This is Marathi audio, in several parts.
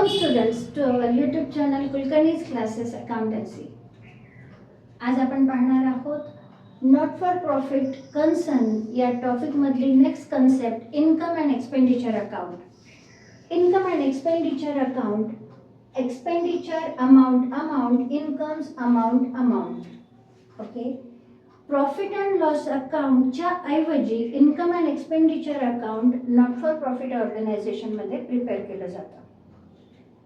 students to our YouTube channel Kulkarni's Classes Accountancy. आज आपण पाहणार आहोत नॉट फॉर प्रॉफिट कन्सर्न या टॉपिक मधली next concept income and expenditure account. Income and expenditure account, expenditure amount, incomes amount. Okay, profit and loss अकाउंटच्या ऐवजी income and expenditure account not for profit ऑर्गनायझेशनमध्ये प्रिपेअर केलं जातं.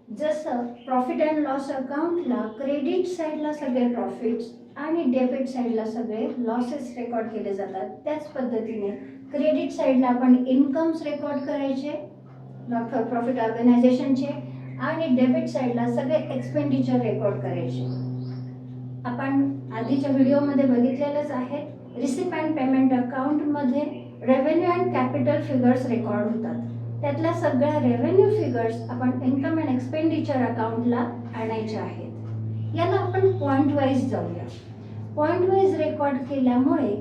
जसं प्रॉफिट अँड लॉस अकाउंटला क्रेडिट साईडला सगळे प्रॉफिट्स आणि डेबिट साईडला सगळे लॉसेस रेकॉर्ड केले जातात, त्याच पद्धतीने क्रेडिट साईडला आपण इन्कम्स रेकॉर्ड करायचे नॉट फॉर प्रॉफिट ऑर्गनायझेशनचे आणि डेबिट साईडला सगळे एक्सपेंडिचर रेकॉर्ड करायचे. आपण आधीच्या व्हिडिओमध्ये बघितलेलंच आहे. रिसिप्ट अँड पेमेंट अकाउंटमध्ये revenue and capital figures record होतात. त्यातल्या सगळ्या रेव्हेन्यू फिगर्स आपण इन्कम अँड एक्सपेंडिचर अकाउंटला आणायचे आहेत. याला आपण पॉइंट वाईज जाऊया. पॉइंट वाईज रेकॉर्ड केल्यामुळे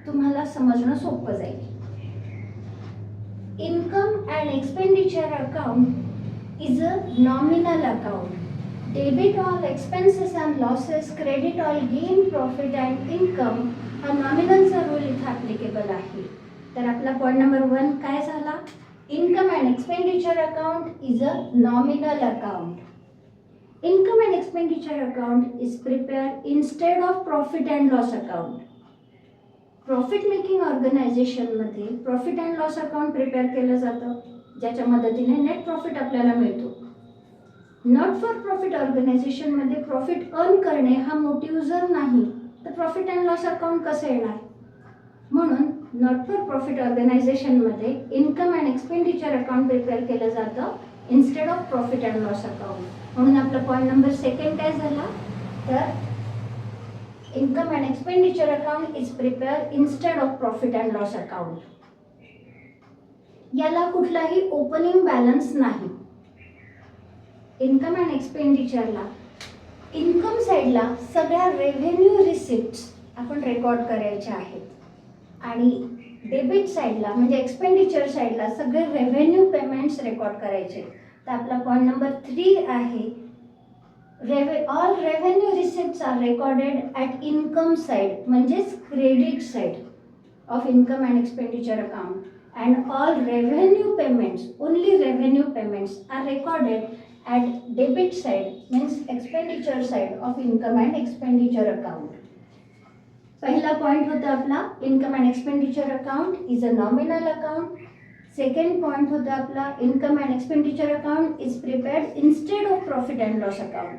तुम्हाला समजणं सोपं जाईल. Income and expenditure account is a nominal account. Debit all expenses and losses, credit all gain, profit and income हा नॉमिनलचा रूल इथं ॲप्लिकेबल आहे. तर आपला पॉईंट नंबर 1 काय झाला? Income and expenditure account is a nominal account. Income and expenditure account is prepared instead of profit and loss account. Profit making organization मध्ये profit and loss account prepare केलं जातं, ज्याच्या मदतीने नेट प्रॉफिट आपल्याला मिळतो. नॉट फॉर प्रॉफिट ऑर्गनायझेशन मध्ये प्रॉफिट अर्न करणे हा मोटिव्ह जर नाही तर प्रॉफिट अँड लॉस अकाउंट कसं येणार? म्हणून नॉट फॉर प्रॉफिट ऑर्गनायझेशनमध्ये income and expenditure account prepare केलं जातं instead of profit and loss account. म्हणून आपला पॉईंट नंबर 2 काय झाला? तर income and expenditure account is prepare instead of profit and loss account. याला कुठलाही ओपनिंग बॅलन्स नाही. इन्कम अँड एक्सपेंडिचरला इन्कम साईडला सगळ्या रेव्हेन्यू रिसिप्ट्स आपण रेकॉर्ड करायच्या आहेत आणि डेबिट साईडला म्हणजे एक्सपेंडिचर साईडला सगळे रेव्हेन्यू पेमेंट्स रेकॉर्ड करायचे. तर आपला पॉईंट नंबर 3 आहे all revenue receipts are recorded at income side म्हणजेच credit side of income and expenditure account and all revenue payments, only revenue payments are recorded at debit side means expenditure side of income and expenditure account. पहिला पॉइंट होता आपला income and expenditure account is a nominal account. Second point होता आपला income and expenditure account is prepared instead of profit and loss account.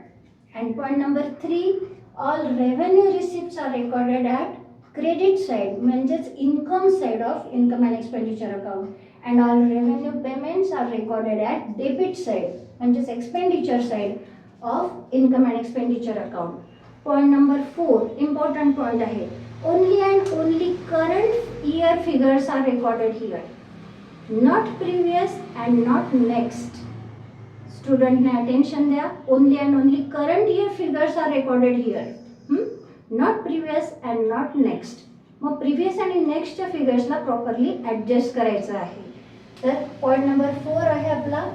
And point number 3 all revenue receipts are recorded at credit side म्हणजेच income side of income and expenditure account and all revenue payments are recorded at debit side म्हणजेच expenditure side of income and expenditure account. Point number 4 important point आहे. Only and only current year figures are recorded here, not previous and not next. स्टुडंटने अटेन्शन द्या. Only and only current year figures are recorded here, not previous and not next. मग प्रिव्हियस आणि नेक्स्टच्या फिगर्सला प्रॉपरली ॲडजस्ट करायचं आहे. तर पॉइंट नंबर 4 आहे आपला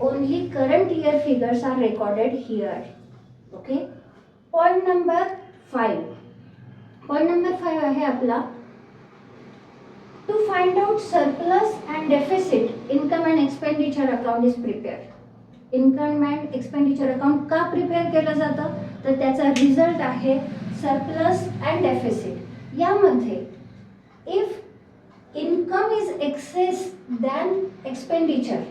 only current year figures are recorded here. Okay. Point number 5. Point number 5 आहे आपला to find out surplus and deficit income and expenditure account is prepare. Income and expenditure account का प्रिपेअर केलं जातं? तर त्याचा रिझल्ट आहे सरप्लस अँड डेफिसिट. यामध्ये if income is excess than expenditure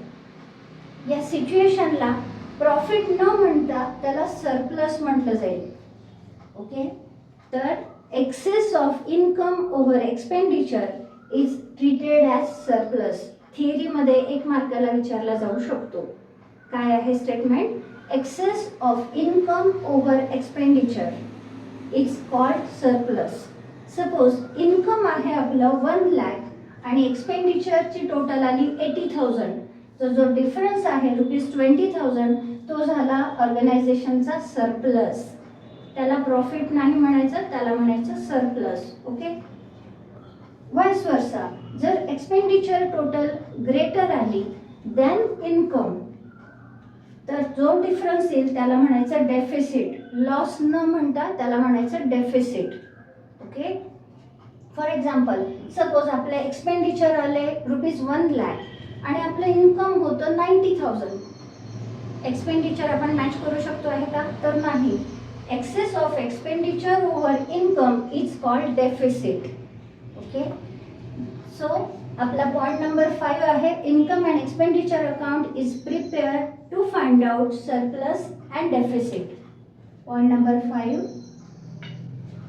या सिच्युएशनला प्रॉफिट न म्हणता त्याला सरप्लस म्हटलं जाईल. ओके. तर excess of income over expenditure is treated as surplus. थिअरीमध्ये 1 मार्काला विचारला जाऊ शकतो. काय आहे statement? Excess of income over expenditure is called surplus. Suppose income आहे आपलं 1 लाख आणि एक्सपेंडिचरची टोटल आली 80,000. तर जो डिफरन्स आहे ₹20,000 तो झाला ऑर्गनायझेशनचा सरप्लस. त्याला प्रॉफिट नाही म्हणायचं, त्याला म्हणायचं सरप्लस. ओके. वाईस वर्सा जर एक्सपेंडिचर टोटल ग्रेटर आली दॅन इन्कम तर जो डिफरन्स येईल त्याला म्हणायचं डेफिसिट. लॉस न म्हणता त्याला म्हणायचं deficit. Okay. For example, suppose आपले एक्सपेंडिचर आले ₹1 लाख आणि आपलं इन्कम होतं 90,000. एक्सपेंडिचर आपण मॅच करू शकतो आहे का? तर नाही. Excess of expenditure over income is called deficit. Okay. So आपला पॉइंट नंबर 5 आहे, income and expenditure account is prepare to find out surplus and deficit. Point number 5,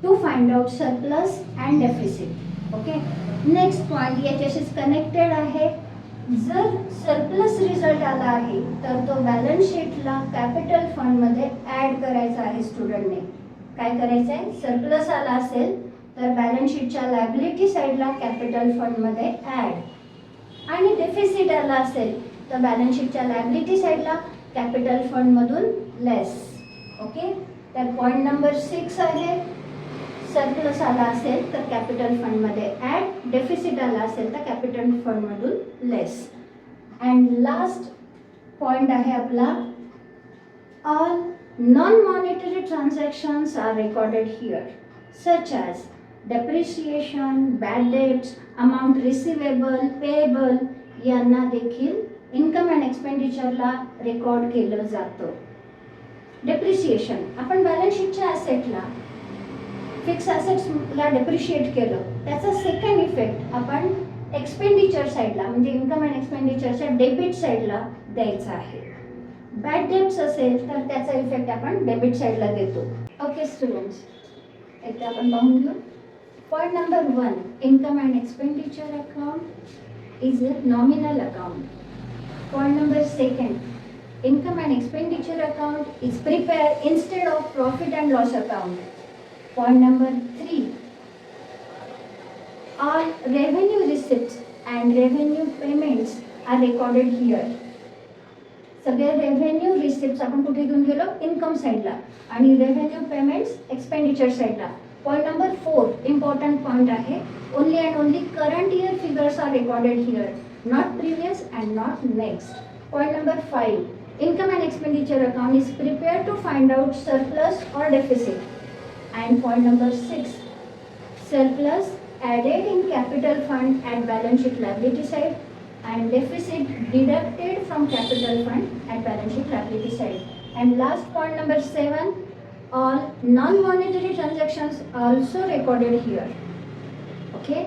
to find out surplus and deficit. Okay. Next point याच्याशीच कनेक्टेड आहे. जर सरप्लस रिझल्ट आला आहे तर तो बॅलन्स शीटला कॅपिटल फंडमध्ये ॲड करायचा आहे स्टुडंटने. काय करायचं आहे? सरप्लस आला असेल तर बॅलन्स शीटच्या लायबिलिटी साईडला कॅपिटल फंडमध्ये ॲड, आणि डेफिसिट आला असेल तर बॅलन्स शीटच्या लायबिलिटी साईडला कॅपिटल फंडमधून लेस. ओके. तर पॉईंट नंबर 6 आहे, सरप्लस आला असेल तर कॅपिटल फंडमध्ये ॲड, डेफिसिट आला असेल तर कॅपिटल फंडमधून लेस. अँड लास्ट पॉईंट आहे आपला, all non monetary transactions are recorded here, such as depreciation, bad debts, amount receivable, payable यांना देखील इन्कम अँड एक्सपेंडिचरला रेकॉर्ड केलं जातं. डेप्रिशिएशन, आपण बॅलन्स शीटच्या ॲसेटला, फिक्स ॲसेट्सला डेप्रिशिएट केलं, त्याचा सेकंड इफेक्ट आपण एक्सपेंडिचर साईडला म्हणजे इन्कम अँड एक्सपेंडिचरच्या डेबिट साईडला द्यायचा आहे. बॅड डेट्स असेल तर त्याचा इफेक्ट आपण डेबिट साईडला देतो. ओके स्टुडंट्स, एकदा आपण पाहून घेऊ. Point number 1, income and expenditure account is a nominal account. Point number 2, income and expenditure account is prepared instead of profit and loss account. Point number 3, all revenue receipts and revenue payments are recorded here. सगळे रेव्हेन्यू रिसिप्ट्स आपण कुठे घेऊन गेलो? इन्कम साईडला, आणि रेव्हेन्यू पेमेंट्स एक्सपेंडिचर साईडला. पॉईंट नंबर 4 इम्पॉर्टंट पॉईंट आहे, only and only current year figures are recorded here, not previous and not next. Point number 5, income and expenditure account is prepared to find out surplus और deficit. And point number 6, surplus added in capital fund at balance sheet liability side and deficit deducted from capital fund at balance sheet liability side. And last point number 7, all non-monetary transactions also recorded here. Okay.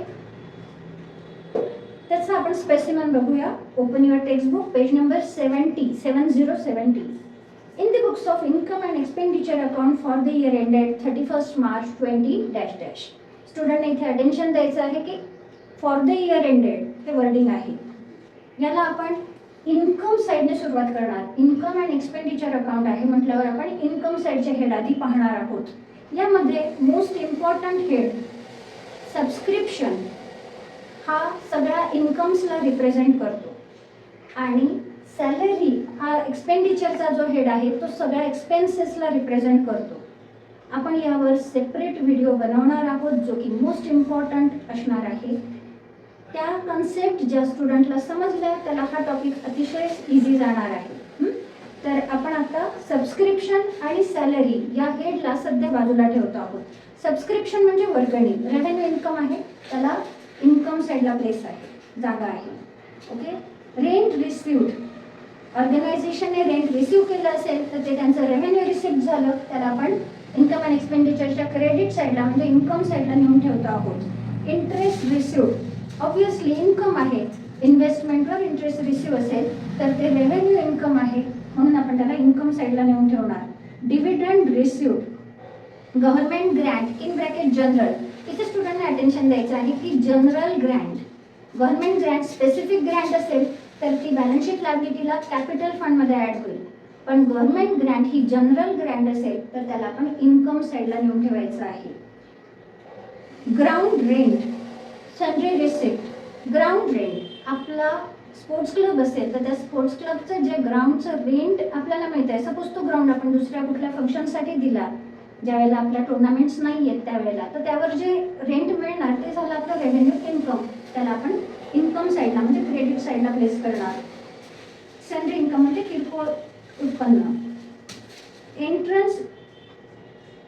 त्याचा आपण स्पेसिमन बघूया. Open your textbook, page number 70. In the books of income and expenditure account for the year ended 31st March 20 student इथे अटेन्शन द्यायचं आहे की फॉर द इयर एंडेड हे वर्डिंग आहे. याला आपण इन्कम साईडने सुरुवात करणार. इन्कम अँड एक्सपेंडिचर अकाउंट आहे म्हटल्यावर आपण इन्कम साईडचे हेड आधी पाहणार आहोत. यामध्ये मोस्ट इम्पॉर्टंट हेड सबस्क्रिप्शन हा सगळ्या इन्कम्सला रिप्रेझेंट करतो, आणि सॅलरी हा एक्सपेंडिचरचा जो हेड आहे तो सगळ्या एक्सपेन्सेसला रिप्रेझेंट करतो. आपण यावर सेपरेट व्हिडिओ बनवणार आहोत जो की मोस्ट इम्पॉर्टंट असणार आहे. त्या कन्सेप्ट ज्या स्टुडंटला समजल्या त्याला हा टॉपिक अतिशय इझी जाणार आहे. तर आपण आता सबस्क्रिप्शन आणि सॅलरी या हेडला सध्या बाजूला ठेवतो आहोत. सबस्क्रिप्शन म्हणजे वर्गणी, रेव्हेन्यू इन्कम आहे, त्याला इन्कम साईडला प्लेस आहे, जागा आहे. ओके. रेंट रिसिव्ड, ऑर्गनायझेशनने रेंट रिसिव्ह केलं असेल तर ते त्यांचं रेव्हेन्यू रिसिप्ट झालं, त्याला आपण इन्कम अँड एक्सपेंडिचरच्या क्रेडिट साईडला म्हणजे इन्कम साईडला नेऊन ठेवतो आहोत. इंटरेस्ट रिसिव्ड, ऑब्विसली इन्कम आहे, इन्व्हेस्टमेंटवर इंटरेस्ट रिसिव्ह असेल तर ते रेव्हेन्यू इन्कम आहे, म्हणून आपण त्याला इन्कम साईडला नेऊन ठेवणार. Dividend received, government grant in bracket general, इथे स्टुडंटने अटेन्शन द्यायचं आहे की general Grant, government Grant specific Grant असेल तर ती बॅलन्स शीट लायबिलिटीला कॅपिटल फंडमध्ये ॲड होईल, पण गव्हर्नमेंट ग्रँट ही जनरल ग्रँट असेल तर त्याला आपण इन्कम साईडला नेऊन ठेवायचं आहे. Ground rent, sundry receipt, ground rent आपला स्पोर्ट्स क्लब असेल तर त्या स्पोर्ट्स क्लबचं जे ग्राउंडचं रेंट आपल्याला मिळत आहे, सपोज तो ग्राउंड आपण दुसऱ्या कुठल्या फंक्शनसाठी दिला, ज्यावेळेला आपल्या टुर्नामेंट्स नाही आहेत त्यावेळेला, तर त्यावर जे रेंट मिळणार ते झालं आपलं रेव्हेन्यू इन्कम, त्याला आपण इन्कम साईडला म्हणजे क्रेडिट साईडला प्लेस करणार. सन्ड्री इन्कम म्हणजे किरकोळ उत्पन्न. उत्पन्न. Entrance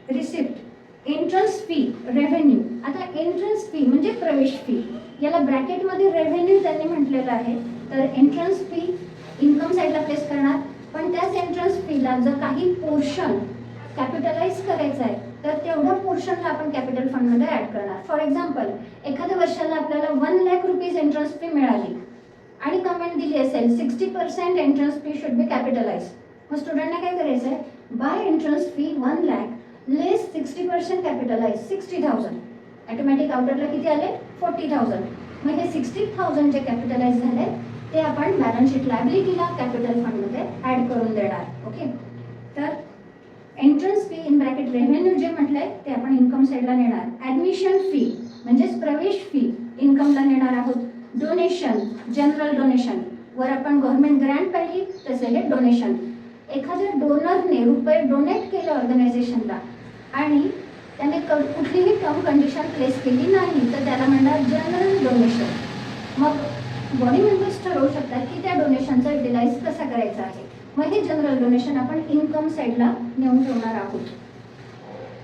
receipt, entrance fee, revenue. आता एंट्रन्स फी म्हणजे प्रवेश फी, याला ब्रॅकेटमध्ये रेव्हेन्यू त्यांनी म्हटलेलं आहे. तर एंट्रन्स फी इन्कम साईडला प्लेस करणार, पण त्याच एंट्रन्स फीला जर काही पोर्शन कॅपिटलाइज करायचं आहे तर तेवढ्या पोर्शनला आपण कॅपिटल फंडमध्ये ॲड करणार. फॉर एक्झाम्पल, एखाद्या वर्षाला आपल्याला 1 लाख रुपीज एंट्रन्स फी मिळाली आणि कमेंट दिली असेल 60% entrance fee should be capitalise. मग स्टुडंटने काय करायचं आहे, बाय एंट्रन्स फी 1 लाख लेस 60% कॅपिटलाइज 60,000. ऑटोमॅटिक आउटरला किती आले, 40,000. मग हे 60,000 जे कॅपिटलाइज झाले ते आपण बॅलन्स शीट लायबिलिटीला कॅपिटल फंडमध्ये ॲड करून देणार. ओके, तर entrance fee in bracket revenue जे म्हटलंय ते आपण इन्कम साईडला नेणार. ॲडमिशन फी म्हणजेच प्रवेश फी इन्कमला नेणार आहोत. डोनेशन, जनरल डोनेशन वर आपण गव्हर्नमेंट ग्रँट पाहिली तसे हे डोनेशन. एखाद्या डोनरने रुपये डोनेट केले ऑर्गनायझेशनला आणि त्याने कुठलीही टर्म कंडिशन प्लेस केली नाही तर त्याला म्हणणार जनरल डोनेशन. मग बॉडी मेंबर्स ठरवू शकतात की त्या डोनेशनचा युटिलाइज कसा करायचा आहे. मग हे जनरल डोनेशन आपण इन्कम साईडला नेऊन ठेवणार आहोत.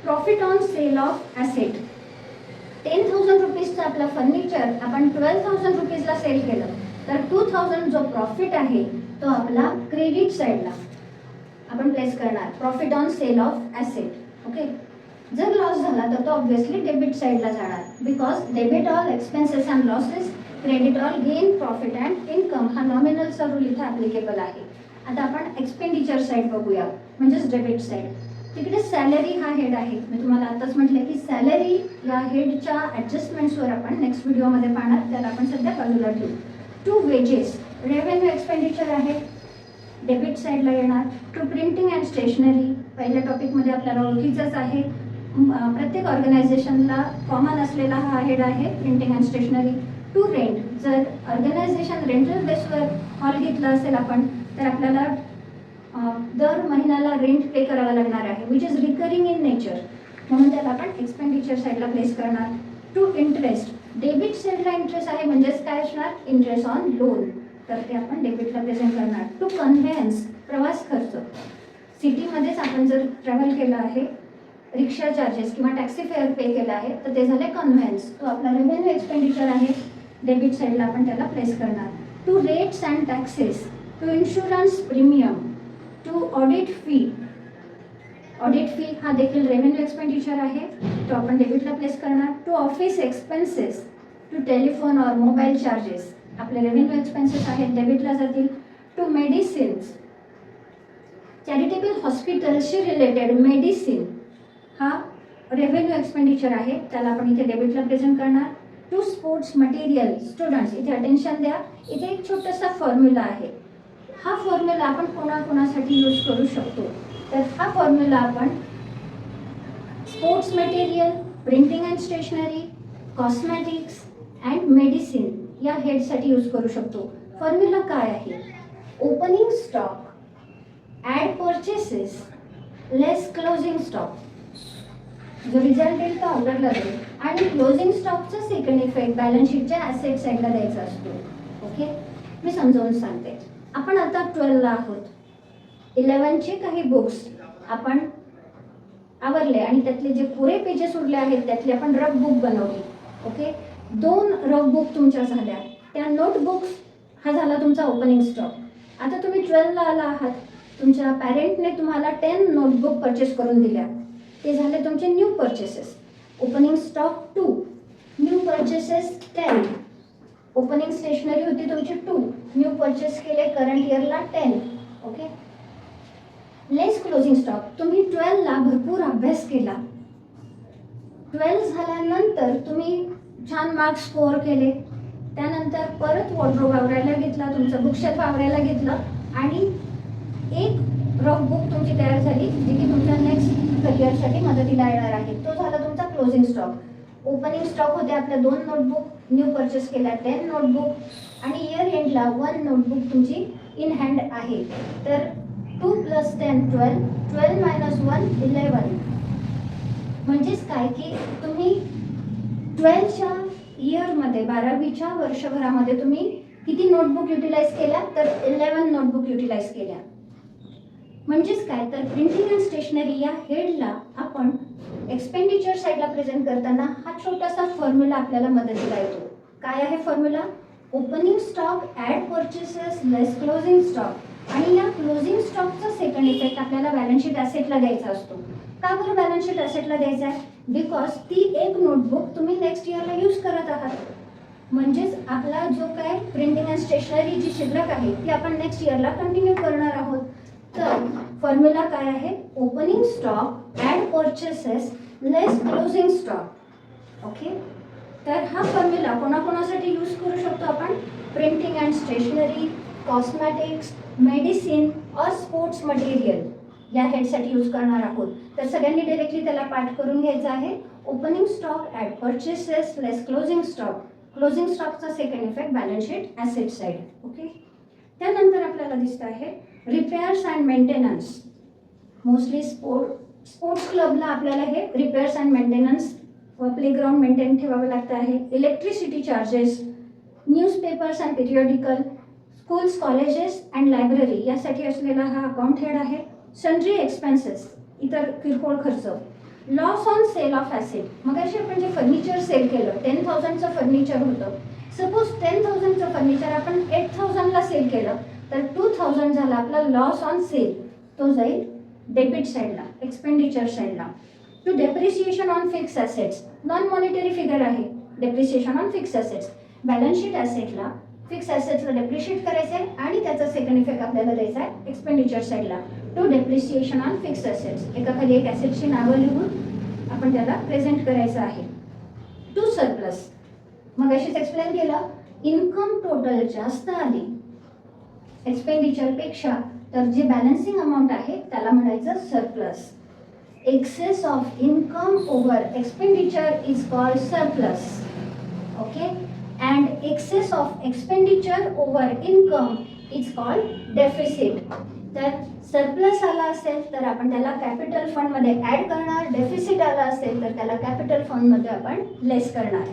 Profit on sale of asset, 10,000 रुपीजचं आपलं फर्निचर आपण 12,000 रुपीजला सेल केलं तर 2,000 जो प्रॉफिट आहे तो आपला क्रेडिट साईडला आपण प्लेस करणार. Profit on sale of asset. Okay, जर लॉस झाला तर तो ऑब्व्हियसली डेबिट साईडला जाणार, because debit all expenses and losses, credit all gain, profit and income. हा नॉमिनलचा रूल इथे ॲप्लिकेबल आहे. आता आपण एक्सपेंडिचर साईड बघूया, म्हणजेच डेबिट साईड. तिकडे सॅलरी हा हेड आहे. मी तुम्हाला आताच म्हटलं की सॅलरी या हेडच्या ॲडजस्टमेंट्सवर आपण नेक्स्ट व्हिडिओमध्ये पाहणार, त्याला आपण सध्या बाजूला ठेवू. टू वेजेस, रेव्हेन्यू एक्सपेंडिचर आहे, डेबिट साईडला येणार. टू प्रिंटिंग अँड स्टेशनरी, पहिल्या टॉपिकमध्ये आपल्याला ओळखीचंच आहे. प्रत्येक ऑर्गनायझेशनला कॉमन असलेला हा हेड आहे, printing and stationery. To rent, जर ऑर्गनायझेशन रेंटल बेसवर हॉल घेतला असेल आपण तर आपल्याला दर महिन्याला रेंट पे करावा लागणार आहे, which is recurring in nature, म्हणून त्याला आपण एक्सपेंडिचर साईडला प्लेस करणार. टू इंटरेस्ट, डेबिट साईडला इंटरेस्ट आहे म्हणजेच काय असणार, इंटरेस्ट ऑन लोन, तर ते आपण डेबिटला प्रेझेंट करणार. टू कन्व्हेन्स, प्रवास खर्च, सिटीमध्येच आपण जर ट्रॅव्हल केलं आहे, रिक्षा चार्जेस किंवा टॅक्सी फेअर पे केला आहे तर ते झाले कन्व्हेन्स, तो आपला रेव्हेन्यू एक्सपेंडिचर आहे, डेबिट साईडला आपण त्याला प्लेस करणार. To rates and taxes, to insurance premium, to audit fee, audit fee हा देखील रेव्हेन्यू एक्सपेंडिचर आहे, तो आपण डेबिटला प्लेस करणार. To office expenses, to telephone और मोबाईल चार्जेस, आपले रेव्हेन्यू एक्सपेन्सेस आहेत, डेबिटला जातील. टू मेडिसिन्स, चॅरिटेबल हॉस्पिटलशी रिलेटेड मेडिसिन हा रेव्हेन्यू एक्सपेंडिचर आहे, त्याला आपण इथे डेबिटला प्रेझेंट करणार. टू स्पोर्ट्स मटेरियल, स्टुडंट्स इथे अटेन्शन द्या, इथे एक छोटासा फॉर्म्युला आहे. हा फॉर्म्युला आपण कोणाकोणासाठी यूज करू शकतो, तर हा फॉर्म्युला आपण sports material, printing and stationery, cosmetics and medicine या हेडसाठी यूज करू शकतो. फॉर्म्युला काय आहे, opening stock add purchases less closing stock, जो रिझल्ट येईल तो ऑर्डरला जाईल आणि क्लोजिंग स्टॉकचा सेकंड इफेक्ट बॅलन्स शीटच्या ॲसेट साईडला द्यायचा असतो. ओके, मी समजावून सांगते. आपण आता 12ला आहोत, 11चे काही बुक्स आपण आवरले आणि त्यातले जे पुरे पेजेस उरले आहेत त्यातले आपण रफ बुक बनवली. ओके, 2 रफ बुक तुमच्या झाल्या, त्या नोटबुक्स हा झाला तुमचा ओपनिंग स्टॉक. आता तुम्ही 12ला आला आहात, तुमच्या पॅरेंटने तुम्हाला 10 नोटबुक परचेस करून दिल्या, ते झाले तुमचे new purchases. Opening stock 2, new purchases 10, opening stationery होती तुमची 2, न्यू परचेस केले करंट इयरला 10. ओके, लेस क्लोजिंग स्टॉक, तुम्ही 12ला भरपूर अभ्यास केला, 12 झाल्यानंतर तुम्ही छान मार्क्स स्कोअर केले, त्यानंतर परत वॉर्डरोब आवरायला घेतला, तुमचं बुकशेल्फ आवरायला घेतलं आणि एक रफ बुक तुमची तयार झाली जी की तुमच्या नेक्स्ट करिअरसाठी मदतीला येणार आहे, तो झाला तुमचा क्लोजिंग स्टॉक. ओपनिंग स्टॉक होते आपल्या 2 नोटबुक, न्यू परचेस केल्या 10 नोटबुक आणि इयर एंडला 1 नोटबुक तुमची इन हँड आहे. तर 2 + 10 12, 12 - 1 11, म्हणजेच काय की तुम्ही 12च्या इयरमध्ये 12वीच्या वर्षभरामध्ये तुम्ही किती नोटबुक युटिलाइज केल्या, तर 11 नोटबुक युटिलाइज केल्या. म्हणजेच काय तर प्रिंटिंग अँड स्टेशनरी या हेडला आपण एक्सपेंडिचर साईडला प्रेझेंट करताना हा छोटासा फॉर्म्युला आपल्याला मदतीला येतो. काय आहे formula? Opening stock add purchases less closing stock. आणि या क्लोजिंग स्टॉकचा सेकंड इफेक्ट आपल्याला बॅलन्स शीट ॲसेटला द्यायचा असतो. का बरं बॅलन्स शीट ॲसेटला द्यायचा आहे? बिकॉज ती एक नोटबुक तुम्ही नेक्स्ट इयरला यूज करत आहात. म्हणजेच आपला जो काय प्रिंटिंग अँड स्टेशनरी जी शिल्लक आहे ती आपण नेक्स्ट इयरला कंटिन्यू करणार आहोत. तर फॉर्म्युला काय आहे? Opening stock add purchases less closing stock. Okay, तर हा फॉर्म्युला कोणाकोणासाठी यूज करू शकतो आपण? Printing and stationery, cosmetics, medicine और स्पोर्ट्स मटेरियल या हेडसाठी यूज करणार आहोत. तर सगळ्यांनी डायरेक्टली त्याला पाठ करून घ्यायचं आहे. Opening stock add purchases less closing stock. Closing स्टॉकचा second effect balance sheet asset side. Okay, त्यानंतर आपल्याला दिसतं आहे repairs and maintenance. Mostly sports क्लबला आपल्याला हे repairs and maintenance playground maintain ठेवावं लागतं आहे. Electricity charges, newspapers and periodical, schools, colleges and library यासाठी असलेला हा अकाउंट हेड आहे. सन्ड्री एक्सपेन्सेस, इतर किरकोळ खर्च. Loss on sale of asset. मग अशी आपण जे फर्निचर सेल केलं 10,000चं फर्निचर होतं. सपोज 10,000चं फर्निचर आपण 8,000ला सेल केलं तर 2,000 झाला आपला लॉस ऑन सेल. तो जाईल डेबिट साईडला, एक्सपेंडिचर साईडला. To depreciation on fix assets. Non monetary figure आहे depreciation on fix assets. Balance sheet ॲसेटला फिक्स ॲसेट्सला डेप्रिशिएट करायचं आहे आणि त्याचा सेकंड इफेक्ट आपल्याला द्यायचा आहे एक्सपेंडिचर साईडला. To depreciation on fix assets. एकाखाली एक ॲसेटची नावं लिहून आपण त्याला प्रेझेंट करायचं आहे. To surplus. मग अशीच एक्सप्लेन केलं, इन्कम टोटल जास्त आली एक्सपेंडिचरपेक्षा तर जे बॅलन्सिंग अमाऊंट आहे त्याला म्हणायचं surplus. Excess of income over expenditure is called surplus. Okay, and excess of expenditure over income is called deficit. तर सरप्लस आला असेल तर आपण त्याला कॅपिटल फंडमध्ये ॲड करणार, डेफिसिट आला असेल तर त्याला कॅपिटल फंडमध्ये आपण लेस करणार.